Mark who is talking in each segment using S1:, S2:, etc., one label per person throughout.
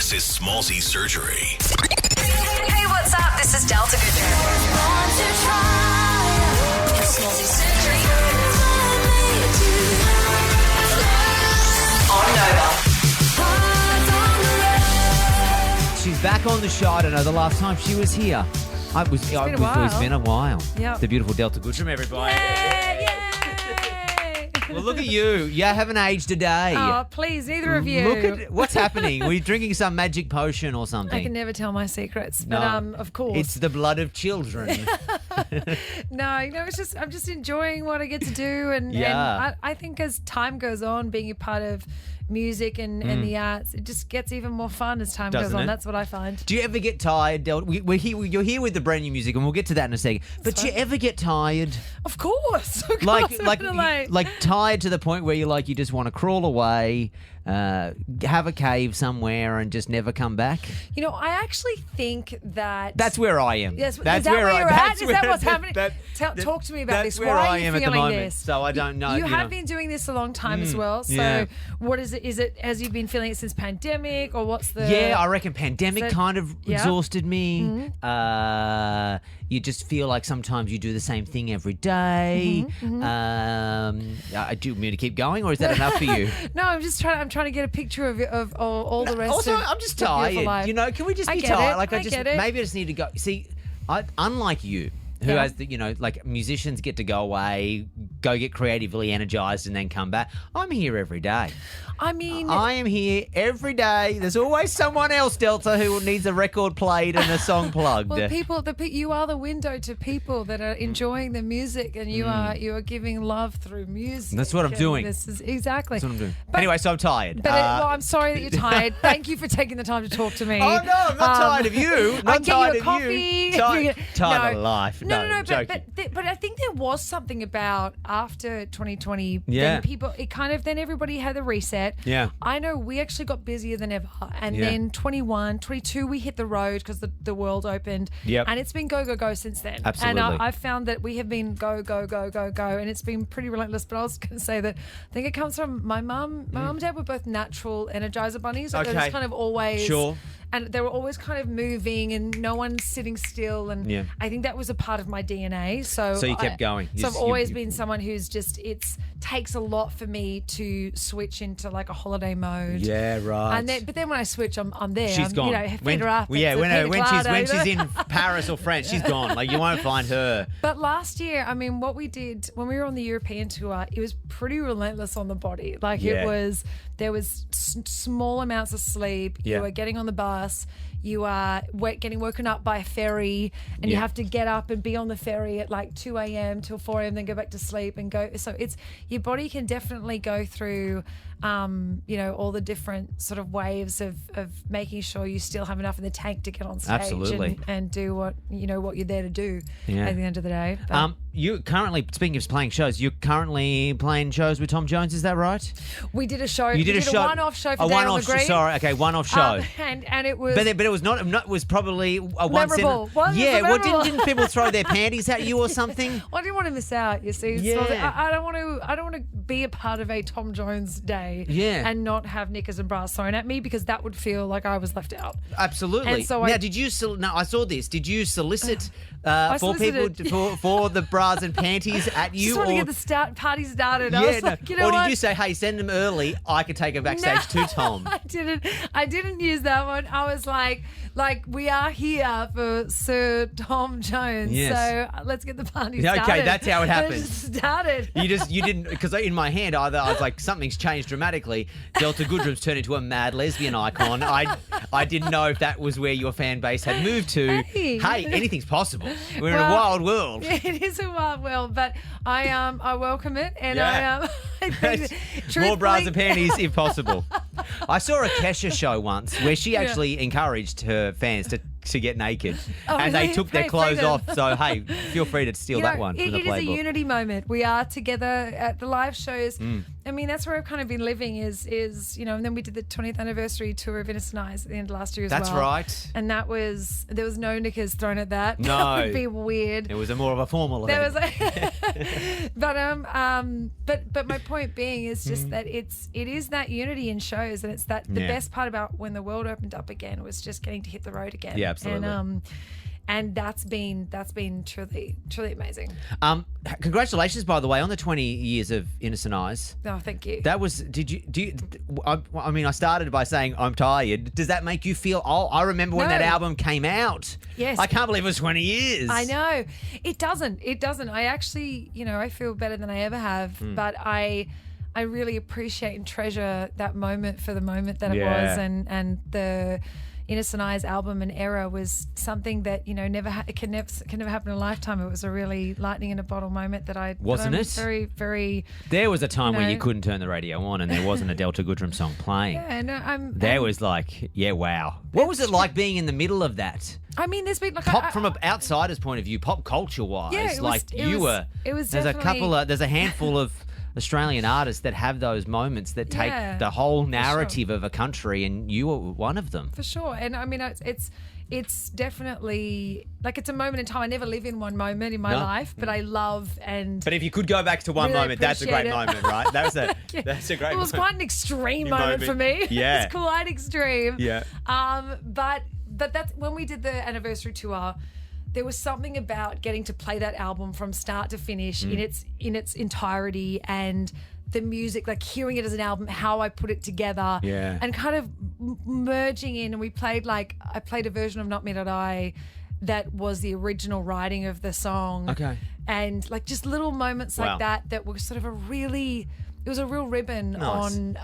S1: This is Smallzy Surgery.
S2: Hey, what's up? This is Delta Goodrem. Smallzy Surgery. On Nova.
S3: She's back on the show. I don't know the last time she was here. It's been a while.
S4: Yep.
S3: The beautiful Delta Goodrem, everybody.
S4: Yay!
S3: Well, look at you. You haven't aged a day.
S4: Oh, please, neither of you.
S3: Look at what's happening. Were you drinking some magic potion or something?
S4: I can never tell my secrets, but of course.
S3: It's the blood of children.
S4: No, it's just I'm just enjoying what I get to do, and I think as time goes on, being a part of music and the arts, it just gets even more fun as time goes on. That's what I find.
S3: Do you ever get tired, Del? You're here with the brand new music, and we'll get to that in a second. But do you ever get tired?
S4: Of course.
S3: Like tired to the point where you just want to crawl away, have a cave somewhere, and just never come back?
S4: I actually think
S3: that's where I am.
S4: Yes,
S3: that's
S4: is that where you're at? Is that what's happening?
S3: Talk
S4: to me about this.
S3: Where
S4: Why
S3: I
S4: are you
S3: am at the
S4: feeling
S3: moment.
S4: this?
S3: So I don't know.
S4: You have been doing this a long time as well. So what is it? Is it as you've been feeling it since pandemic, or what's the?
S3: Yeah, I reckon pandemic kind of exhausted me. You just feel like sometimes you do the same thing every day. Do you want me to keep going, or is that enough for you?
S4: No, I'm trying to get a picture of all the rest.
S3: Also,
S4: of
S3: I'm just
S4: the beautiful
S3: tired.
S4: life.
S3: Can we just be
S4: get
S3: tired?
S4: it. I get it.
S3: Maybe I just need to go. See, unlike you, who has like musicians get to go away, go get creatively energized, and then come back. I'm here every day.
S4: I mean,
S3: I am here every day. There's always someone else, Delta, who needs a record played and a song plugged.
S4: Well, you are the window to people that are enjoying the music, and you are giving love through music.
S3: That's what I'm doing.
S4: This is exactly.
S3: That's what I'm doing. Anyway, so I'm tired.
S4: But I'm sorry that you're tired. Thank you for taking the time to talk to me.
S3: Oh no, I'm not tired of you. Not tired of
S4: coffee.
S3: you. Tired of life.
S4: No.
S3: Joking.
S4: But I think there was something about after 2020.
S3: Yeah.
S4: Then everybody had a reset.
S3: Yeah.
S4: I know we actually got busier than ever. And then 21, 22, we hit the road because the world opened.
S3: Yep.
S4: And it's been go since then.
S3: Absolutely.
S4: And I've found that we have been go. And it's been pretty relentless. But I was going to say that I think it comes from my mum. My mum and dad were both natural Energizer bunnies. Like They was kind of always.
S3: Sure.
S4: And they were always kind of moving and no one sitting still. And I think that was a part of my DNA. So
S3: you kept going.
S4: So I've always been someone who's just, takes a lot for me to switch into like a holiday mode.
S3: Yeah, right.
S4: But then when I switch, I'm there.
S3: She's gone.
S4: Feet her up.
S3: When she's in Paris or France, she's gone. Like you won't find her.
S4: But last year, I mean, what we did when we were on the European tour, it was pretty relentless on the body. Like there was small amounts of sleep.
S3: Yeah.
S4: You were getting on the bus. You are getting woken up by a ferry, and you have to get up and be on the ferry at like 2 a.m. till 4 a.m. then go back to sleep and go. So your body can definitely go through all the different sort of waves of making sure you still have enough in the tank to get on stage.
S3: Absolutely.
S4: And do what you're there to do
S3: Yeah.
S4: at the end of the day. But
S3: you currently, speaking of playing shows, you're currently playing shows with Tom Jones, is that right?
S4: we did a show.
S3: You did a show.
S4: A one-off show for
S3: a
S4: Day on
S3: one-off
S4: the Green.
S3: Sorry, okay, one-off show.
S4: And it was.
S3: But it was not. It was probably a once in.
S4: Memorable. Was it
S3: Yeah. Well,
S4: memorable?
S3: didn't people throw their panties at you or something?
S4: I didn't want to miss out. You see,
S3: Yeah.
S4: So I don't want to be a part of a Tom Jones day.
S3: Yeah.
S4: And not have knickers and bras thrown at me because that would feel like I was left out.
S3: Absolutely.
S4: And so
S3: now, did you? Now, I saw this. Did you solicit for
S4: solicited.
S3: people for the bras and panties at you?
S4: Just want to get the party started. I was like, you know
S3: or
S4: what?
S3: did you say, "Hey, send them early. I could take her backstage to Tom."
S4: I didn't use that one. I was like we are here for Sir Tom Jones.
S3: Yes.
S4: So let's get the party started.
S3: Okay, that's how it happened.
S4: Started.
S3: You didn't, because in my hand I was like, something's changed dramatically. Delta Goodrem's turned into a mad lesbian icon. I didn't know if that was where your fan base had moved to. Hey, anything's possible. We're in a wild world.
S4: It is a wild world, but I welcome it, and
S3: Yeah.
S4: I think
S3: More bras and panties if possible. I saw a Kesha show once where she actually encouraged her fans to get naked, and they took their clothes off. So hey, feel free to steal that one from the
S4: It is a
S3: playbook.
S4: unity moment. We are together at the live shows. I mean, that's where I've kind of been living is and then we did the 20th anniversary tour of Innocent Eyes at the end of last year as well.
S3: That's right.
S4: And there was no knickers thrown at that.
S3: No.
S4: That would be weird.
S3: It was a more of a formal
S4: There
S3: event.
S4: was but my point being is just that it is that unity in shows, and it's that the best part about when the world opened up again was just getting to hit the road again.
S3: Yeah, absolutely.
S4: And that's been truly amazing.
S3: Congratulations, by the way, on the 20 years of Innocent Eyes.
S4: Oh, thank you.
S3: That was, I mean, I started by saying I'm tired. Does that make you feel, I remember when
S4: No.
S3: that album came out.
S4: Yes.
S3: I can't believe it was 20 years.
S4: I know. It doesn't. I actually, I feel better than I ever have, but I really appreciate and treasure that moment for the moment that it was, and the Innocent Eyes album and era was something that it can never happen in a lifetime. It was a really lightning in a bottle moment that I'm very, very.
S3: There was a time where you couldn't turn the radio on and there wasn't a Delta Goodrem song playing.
S4: Yeah, no,
S3: There was like, wow. What was it like being in the middle of that?
S4: I mean, there's been like
S3: From an outsider's point of view, pop culture wise,
S4: Yeah, it was- it was
S3: There's
S4: definitely-
S3: there's a handful of Australian artists that have those moments that take
S4: Yeah,
S3: the whole
S4: for sure.
S3: narrative of a country, and you were one of them.
S4: For sure. And I mean, it's definitely like it's a moment in time. I never live in one moment in my life, but I love and.
S3: But if you could go back to one
S4: Really
S3: moment, that's a great
S4: appreciate it.
S3: moment, right? That's a
S4: Yeah.
S3: that's a great
S4: It was
S3: moment.
S4: quite an extreme moment for me.
S3: Yeah.
S4: It's quite extreme.
S3: Yeah.
S4: But that's when we did the anniversary tour. There was something about getting to play that album from start to finish in its entirety, and the music, like hearing it as an album, how I put it together, and kind of merging in. And I played a version of Not Me Not I that was the original writing of the song.
S3: Okay.
S4: And like just little moments
S3: Wow.
S4: like that were sort of it was a real ribbon
S3: Nice.
S4: on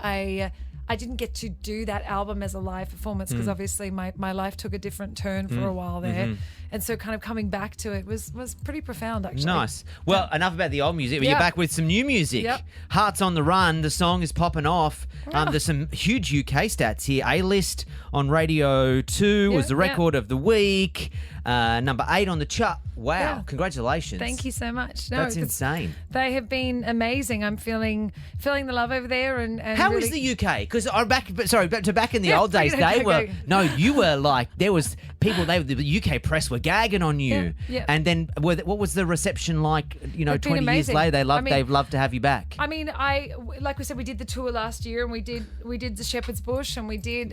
S4: I didn't get to do that album as a live performance because obviously my life took a different turn for a while there. And so kind of coming back to it was pretty profound, actually.
S3: Nice. Well, enough about the old music. You're
S4: Yeah.
S3: back with some new music.
S4: Yep.
S3: Hearts on the Run. The song is popping off.
S4: Yeah.
S3: There's some huge UK stats here. A-list on Radio 2 was
S4: Yeah,
S3: the record of the week. Number 8 on the chart. Wow.
S4: Yeah.
S3: Congratulations.
S4: Thank you so much.
S3: That's
S4: it's-
S3: insane.
S4: They have been amazing. I'm feeling the love over there. And
S3: How
S4: really,
S3: is the UK? Because back in the
S4: Yeah,
S3: old days,
S4: go,
S3: they
S4: go,
S3: were
S4: go.
S3: no, you were like there was people. The UK press were gagging on you,
S4: Yeah.
S3: and then what was the reception like?
S4: It's been
S3: 20 years
S4: amazing.
S3: later,
S4: I mean-
S3: they've loved to have you back.
S4: I mean, like we said, we did the tour last year, and we did the Shepherd's Bush, and we did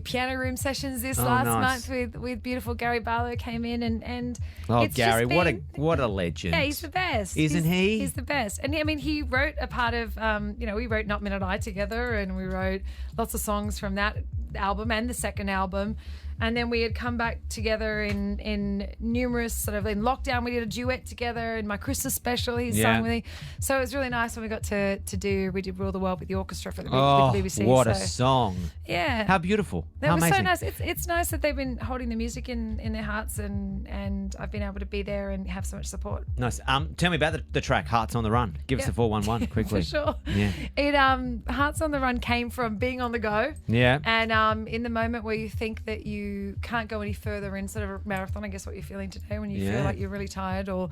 S4: piano room sessions this last
S3: nice.
S4: month with beautiful Gary Barlow came in and
S3: Oh,
S4: it's just
S3: Gary,
S4: been-
S3: what a legend!
S4: Yeah, he's the best.
S3: Isn't he?
S4: He's the best. And I mean, he wrote a part of, we wrote Not Minute I together, and we wrote lots of songs from that album and the second album. And then we had come back together in numerous sort of in lockdown. We did a duet together in my Christmas special. He
S3: Yeah.
S4: sang with me, so it was really nice when we got to do. We did Rule the World with the orchestra for the,
S3: Oh,
S4: with the BBC.
S3: what a
S4: so,
S3: song!
S4: yeah,
S3: How beautiful!
S4: that
S3: How
S4: was
S3: amazing!
S4: so nice. It's nice that they've been holding the music in their hearts, and I've been able to be there and have so much support.
S3: Nice. Tell me about the track "Hearts on the Run." Give us
S4: Yeah.
S3: the 411 quickly.
S4: For sure.
S3: Yeah.
S4: It Hearts on the Run came from being on the go.
S3: Yeah.
S4: And in the moment where you think that you can't go any further in sort of a marathon, I guess what you're feeling today when you
S3: Yeah.
S4: feel like you're really tired, or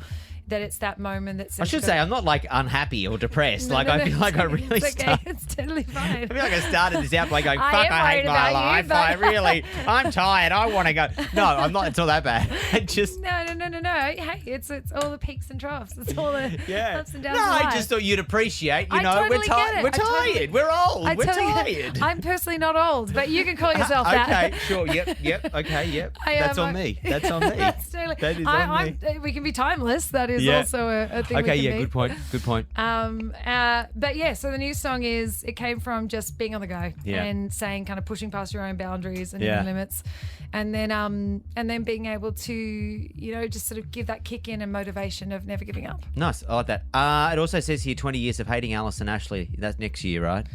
S4: that it's that moment that says
S3: I should say I'm not like unhappy or depressed. I feel like I really
S4: it's okay.
S3: start.
S4: It's totally fine.
S3: I feel like I started this out by going,
S4: I
S3: fuck,
S4: am
S3: I hate
S4: worried
S3: my
S4: about you,
S3: life.
S4: but-
S3: I'm tired. I want to go. No, I'm not. It's not that bad. I just,
S4: No. Hey, it's all the peaks and troughs. It's all the
S3: yeah.
S4: ups and downs.
S3: No,
S4: of
S3: I
S4: life.
S3: just thought you'd appreciate,
S4: I totally
S3: we're
S4: get
S3: tired.
S4: it.
S3: We're
S4: I totally-
S3: tired. We're old.
S4: I
S3: We're
S4: tell you,
S3: tired.
S4: I'm personally not old, but you can call yourself that.
S3: Okay, sure. Yep. Okay, yep.
S4: I
S3: That's
S4: am,
S3: on me. That's on me.
S4: That's totally,
S3: That is on me.
S4: We can be timeless. That is
S3: Yeah.
S4: also a thing.
S3: Okay,
S4: we can
S3: yeah,
S4: be.
S3: good point. Good point.
S4: But yeah, so the new song it came from just being on the go
S3: Yeah.
S4: and saying kind of pushing past your own boundaries and
S3: Yeah.
S4: your limits, and then being able to just sort of give that kick in and motivation of never giving up.
S3: Nice. I like that. It also says here 20 years of hating Alice and Ashley. That's next year, right?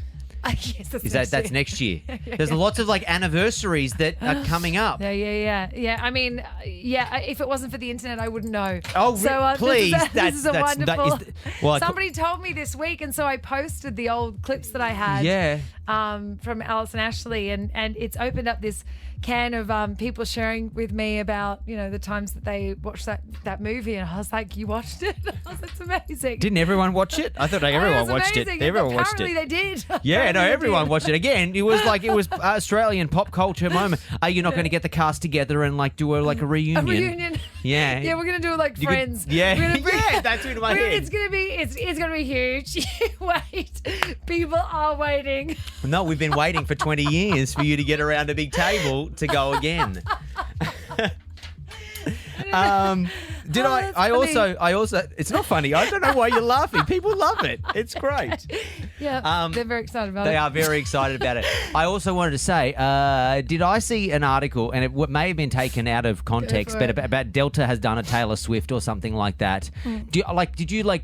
S4: Yes, that's
S3: Is
S4: next
S3: that's
S4: year.
S3: next year? There's lots of like anniversaries that are coming up.
S4: Yeah. I mean, if it wasn't for the internet, I wouldn't know.
S3: Oh,
S4: Please.
S3: please.
S4: This is a wonderful.
S3: Well,
S4: Somebody told me this week, and so I posted the old clips that I had.
S3: Yeah.
S4: From Alice and Ashley, and it's opened up this can of people sharing with me about the times that they watched that movie, and I was like, "You watched it?" It's amazing.
S3: Didn't everyone watch it? I thought everyone watched it. Everyone watched it.
S4: Apparently they did.
S3: Yeah, no,
S4: Apparently they
S3: everyone
S4: did.
S3: watched it. Again, it was Australian pop culture moment. Are you not going to get the cast together and like do a reunion?
S4: A reunion.
S3: Yeah.
S4: Yeah, we're gonna do it like
S3: You could-
S4: Friends.
S3: yeah.
S4: We're gonna bring-
S3: Yeah, that's in my head.
S4: It's gonna be huge. Wait, people are waiting.
S3: No, we've been waiting for 20 years for you to get around a big table to go again. Did
S4: Oh,
S3: I?
S4: that's
S3: I
S4: funny.
S3: also. It's not funny. I don't know why you're laughing. People love it. It's great.
S4: Yeah, they're very excited about it.
S3: They are very excited about it. I also wanted to say, did I see an article, and it may have been taken out of context,
S4: for
S3: but
S4: it.
S3: about Delta has done a Taylor Swift or something like that. Did you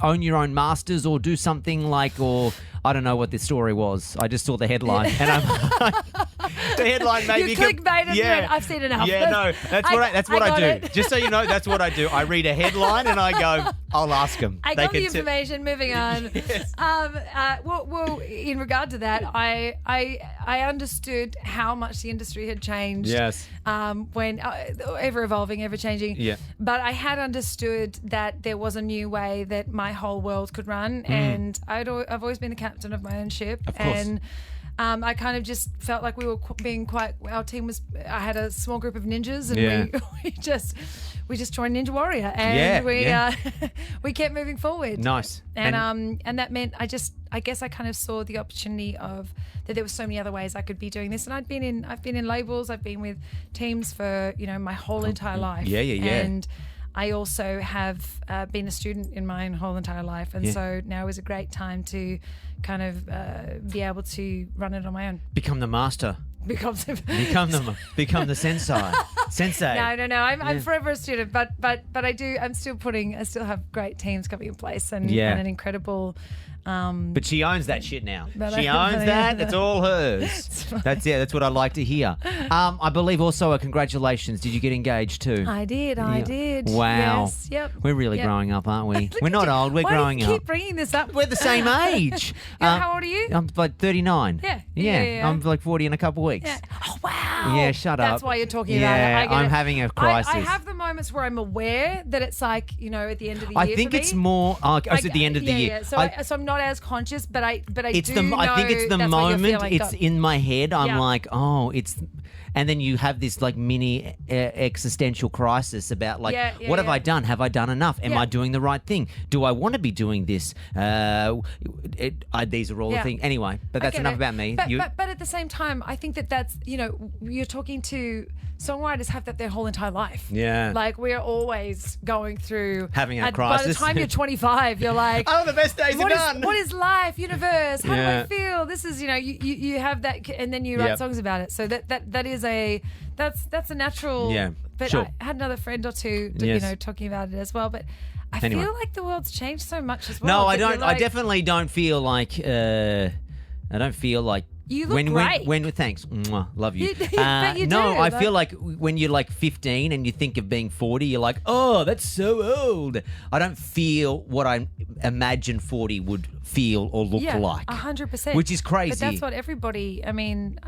S3: own your own masters or do something or I don't know what the story was. I just saw the headline, and I'm the headline maybe.
S4: You clickbaited it. I've seen enough.
S3: Yeah, no, that's what I
S4: got
S3: do.
S4: it.
S3: Just so you know, that's what I do. I read a headline and I go, I'll ask them.
S4: I got the information. Moving on. Well, in regard to that, I understood how much the industry had changed.
S3: Yes.
S4: When ever evolving, ever changing.
S3: Yeah.
S4: But I had understood that there was a new way that my whole world could run, and I've always been the captain of my own ship.
S3: Of course.
S4: And I kind of just felt like we were being quite. Our team was. I had a small group of ninjas, and we just joined Ninja Warrior, and we kept moving forward.
S3: Nice.
S4: And that meant I guess I kind of saw the opportunity of that there were so many other ways I could be doing this, and I've been in labels, I've been with teams for my whole entire life.
S3: Yeah.
S4: And I also have been a student in my whole entire life, and so now is a great time to kind of be able to run it on my own.
S3: Become the master. Become the sensei.
S4: No. I'm forever a student, but I still have great teams coming in place and an incredible.
S3: But she owns that shit now.
S4: But
S3: She
S4: I-
S3: owns that. It's all hers. That's what I like to hear. I believe also a congratulations. Did you get engaged too?
S4: I did.
S3: Wow.
S4: Yes. Yep.
S3: We're really
S4: Yep.
S3: growing up, aren't we?
S4: Look
S3: We're
S4: at
S3: not
S4: you.
S3: old. We're
S4: Why
S3: growing
S4: do you
S3: up.
S4: keep bringing this up?
S3: We're the same age.
S4: How old are you?
S3: I'm like 39.
S4: Yeah.
S3: I'm like 40 in a couple of weeks.
S4: Yeah. Oh, wow.
S3: Yeah, shut up.
S4: That's why you're talking about it.
S3: Yeah,
S4: I get
S3: I'm
S4: it.
S3: having a crisis.
S4: I have the moments where I'm aware that it's at the end of the year.
S3: I think
S4: for
S3: it's
S4: me.
S3: more. It's at the end of the year.
S4: Yeah. So I'm not as conscious, but I
S3: It's
S4: do
S3: the.
S4: know
S3: I think it's the
S4: that's what you're
S3: moment.
S4: feeling.
S3: It's in my head. I'm
S4: Yeah.
S3: like, oh, it's. And then you have this mini existential crisis about what have I done? Have I done enough? Am
S4: Yeah.
S3: I doing the right thing? Do I want to be doing this? These are all the things. Anyway, but that's
S4: I get
S3: enough
S4: it.
S3: about me.
S4: But at the same time, I think that's you're talking to songwriters have that their whole entire life.
S3: Yeah.
S4: Like we're always going through
S3: Having a
S4: By the
S3: crisis.
S4: time you're 25, you're like,
S3: Oh, the best days are done.
S4: What is life, universe? How
S3: Yeah.
S4: do I feel? This is you have that, and then you write
S3: Yep.
S4: songs about it. So that is that's a natural.
S3: Yeah,
S4: But
S3: sure.
S4: I had another friend or two,
S3: Yes.
S4: talking about it as well. But I
S3: Anyway.
S4: feel like the world's changed so much as well.
S3: No, I
S4: that you're
S3: don't. I
S4: like-
S3: definitely don't feel like. I don't feel like.
S4: You look great.
S3: When thanks, Mwah, love you.
S4: But you
S3: no,
S4: do,
S3: I feel like when you're 15 and you think of being 40, you're like, oh, that's so old. I don't feel what I imagine 40 would feel or look like.
S4: 100%.
S3: Which is crazy.
S4: But that's what everybody. I mean,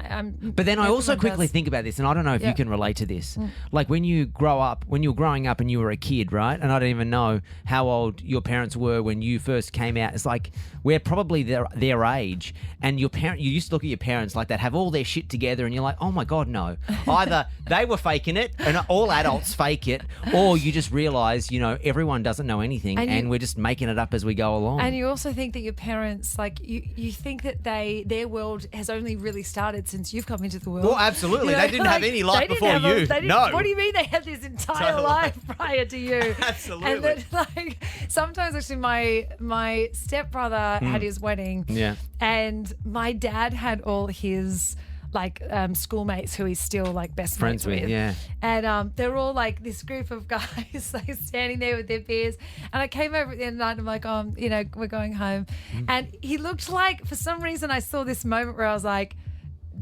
S3: But then I also
S4: everyone
S3: quickly
S4: does.
S3: think about this, and I don't know if you
S4: Yeah.
S3: can relate to this. Like when you were growing up and you were a kid, right? And I don't even know how old your parents were when you first came out. It's like we're probably their age, and you used to look at your parents like that, have all their shit together, and you're like, oh my God, no. Either they were faking it, and all adults fake it, or you just realise, everyone doesn't know anything, and we're just making it up as we go along.
S4: And you also think that your parents, you think that their world has only really started since you've come into the world.
S3: Well, absolutely. They didn't have any life
S4: they didn't
S3: before
S4: have
S3: you.
S4: they didn't-
S3: No.
S4: What do you mean they had this entire
S3: Totally.
S4: life prior to you?
S3: Absolutely.
S4: And that, sometimes actually my stepbrother had his wedding.
S3: Yeah.
S4: And my dad had all his like schoolmates who he's still like best
S3: Friends
S4: mates
S3: with, yeah.
S4: And they're all like this group of guys like standing there with their beers. And I came over at the end of the night and I'm like, we're going home. And he looked like, for some reason, I saw this moment where I was like,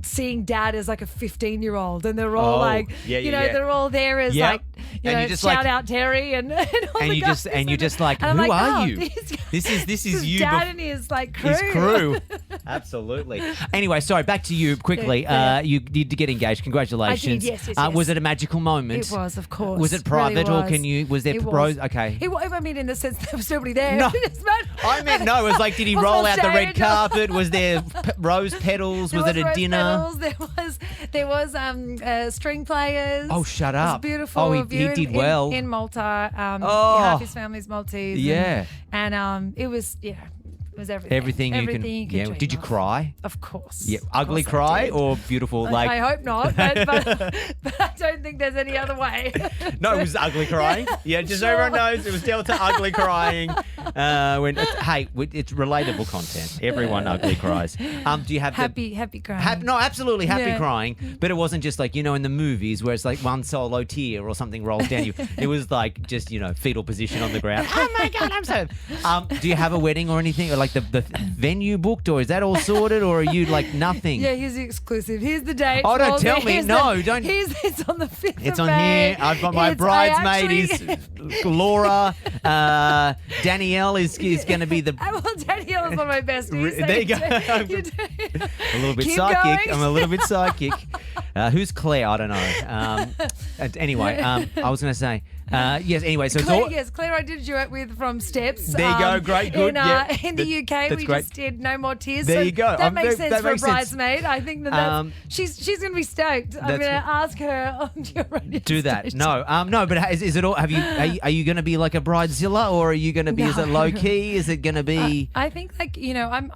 S4: seeing Dad as like a 15-year-old, and they're all they're all there as like,
S3: you just
S4: shout
S3: like,
S4: out Terry and all the guys.
S3: You're just like,
S4: and
S3: who
S4: I'm like,
S3: are you? This is you.
S4: Dad and his like crew.
S3: His crew. Absolutely. Anyway, sorry, back to you quickly.
S4: Yeah.
S3: You did get engaged. Congratulations.
S4: I did, yes.
S3: Was it a magical moment?
S4: It was, of course.
S3: Was it private
S4: really
S3: or was there
S4: it
S3: rose?
S4: was.
S3: Okay.
S4: I mean, in the sense there was nobody there.
S3: No. I meant no. It was like, did he
S4: Was
S3: roll
S4: on
S3: out the red
S4: stage.
S3: carpet? Was there rose petals?
S4: There
S3: was it a
S4: rose
S3: dinner?
S4: petals, there was string players.
S3: Oh, shut
S4: It was
S3: up.
S4: beautiful.
S3: Oh, he
S4: view
S3: did
S4: in,
S3: well.
S4: in Malta.
S3: Oh.
S4: Half his family's Maltese.
S3: Yeah.
S4: And it was it was everything.
S3: Everything you can.
S4: dream
S3: Did you
S4: of.
S3: cry?
S4: Of course.
S3: Yeah.
S4: Of
S3: Ugly
S4: course I
S3: cry
S4: did.
S3: or beautiful? Like
S4: I hope not, but I don't think there's any other way.
S3: no, it was ugly crying. Yeah, just so everyone knows, it was Delta ugly crying. It's relatable content. Everyone ugly cries. Do you have
S4: Happy crying.
S3: no, absolutely happy
S4: Yeah.
S3: crying. But it wasn't just like, in the movies where it's like one solo tear or something rolls down you. It was like just, fetal position on the ground. Oh my God, I'm so. Do you have a wedding or anything, or like the venue booked, or is that all sorted, or are you like nothing?
S4: Yeah, here's the exclusive. Here's the date.
S3: Oh, don't
S4: Smallzy.
S3: tell me.
S4: Here's
S3: No,
S4: the-
S3: don't.
S4: It's on the 5th
S3: It's
S4: of
S3: on
S4: May.
S3: here. I've got my bridesmaid is Laura. Danielle is going to be the.
S4: Well, Danielle is one of my besties.
S3: There you go.
S4: You do.
S3: A little bit
S4: Keep
S3: psychic.
S4: going.
S3: I'm a little bit psychic. Who's Claire? I don't know. Anyway, I was going to say, yes, anyway, so it's all.
S4: Claire I did a duet with from Steps.
S3: There you go, great, good,
S4: In the UK,
S3: that's
S4: we
S3: great.
S4: just did No More Tears.
S3: There
S4: so
S3: you go.
S4: That makes sense
S3: that
S4: for
S3: makes
S4: a
S3: sense.
S4: bridesmaid. I think that's, she's going to be stoked. I'm going to
S3: That's
S4: ask her on your radio
S3: Do that.
S4: station.
S3: No, but is it all? Are you going to be like a bridezilla, or are you going to be? Is it
S4: No.
S3: low key? Is it going to be?
S4: I think I'm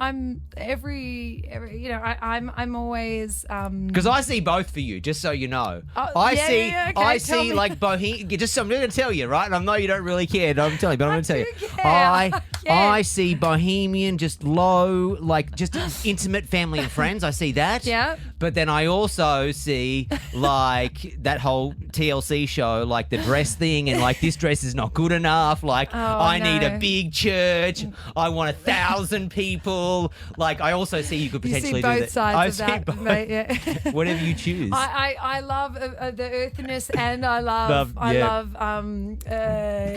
S4: I'm always
S3: Because I see both for you, just so you know.
S4: Oh,
S3: I
S4: yeah,
S3: see,
S4: yeah, okay,
S3: I
S4: tell
S3: see
S4: me.
S3: like bohemian. Just I'm going to tell you, right? And I know you don't really care. I'm telling you, but I'm going to tell you.
S4: do care.
S3: I see bohemian, just low, like just intimate family and friends. I see that.
S4: Yeah.
S3: But then I also see like that whole TLC show, like the dress thing, and like this dress is not good enough. Like I need a
S4: no.
S3: big church. I want 1,000 people. Like I also see you could
S4: you
S3: potentially
S4: see
S3: do
S4: both
S3: that.
S4: sides
S3: I
S4: of
S3: see
S4: that,
S3: both.
S4: mate. Yeah.
S3: Whatever you choose.
S4: I love the earthiness, and I love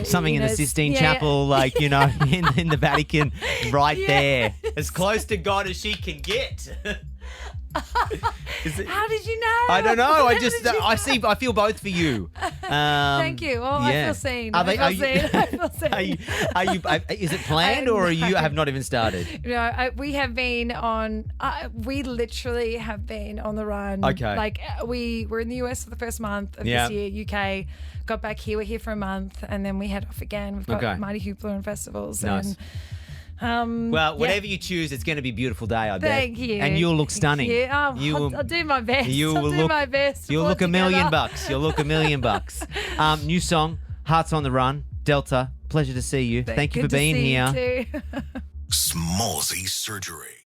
S3: Something in the Sistine Chapel, like, in the Vatican, right there. As close to God as she can get.
S4: How did you know?
S3: I don't know.
S4: How did you
S3: I feel both for you.
S4: Thank you. Well, I feel seen.
S3: Are they,
S4: I feel seen.
S3: are you, is it planned, or you have not even started?
S4: We have been on. We literally have been on the run.
S3: Okay.
S4: Like we were in the US for the first month of
S3: Yeah.
S4: this year. UK got back here. We're here for a month, and then we head off again. We've got
S3: Okay.
S4: Mighty Hoopla and festivals.
S3: Nice.
S4: And,
S3: Well, whatever
S4: yeah.
S3: you choose, it's going to be a beautiful day, I bet.
S4: Thank you.
S3: And you'll look stunning.
S4: Yeah,
S3: You will-
S4: I'll do my best.
S3: You
S4: I'll
S3: will
S4: do
S3: look,
S4: my best. to
S3: You'll
S4: pull
S3: look
S4: it
S3: $1 million
S4: together.
S3: bucks. You'll look $1 million bucks. New song, Hearts on the Run. Delta, pleasure to see you. Thank you
S4: Good
S3: for
S4: to
S3: being
S4: see
S3: here.
S4: you too.
S1: Smallzy surgery.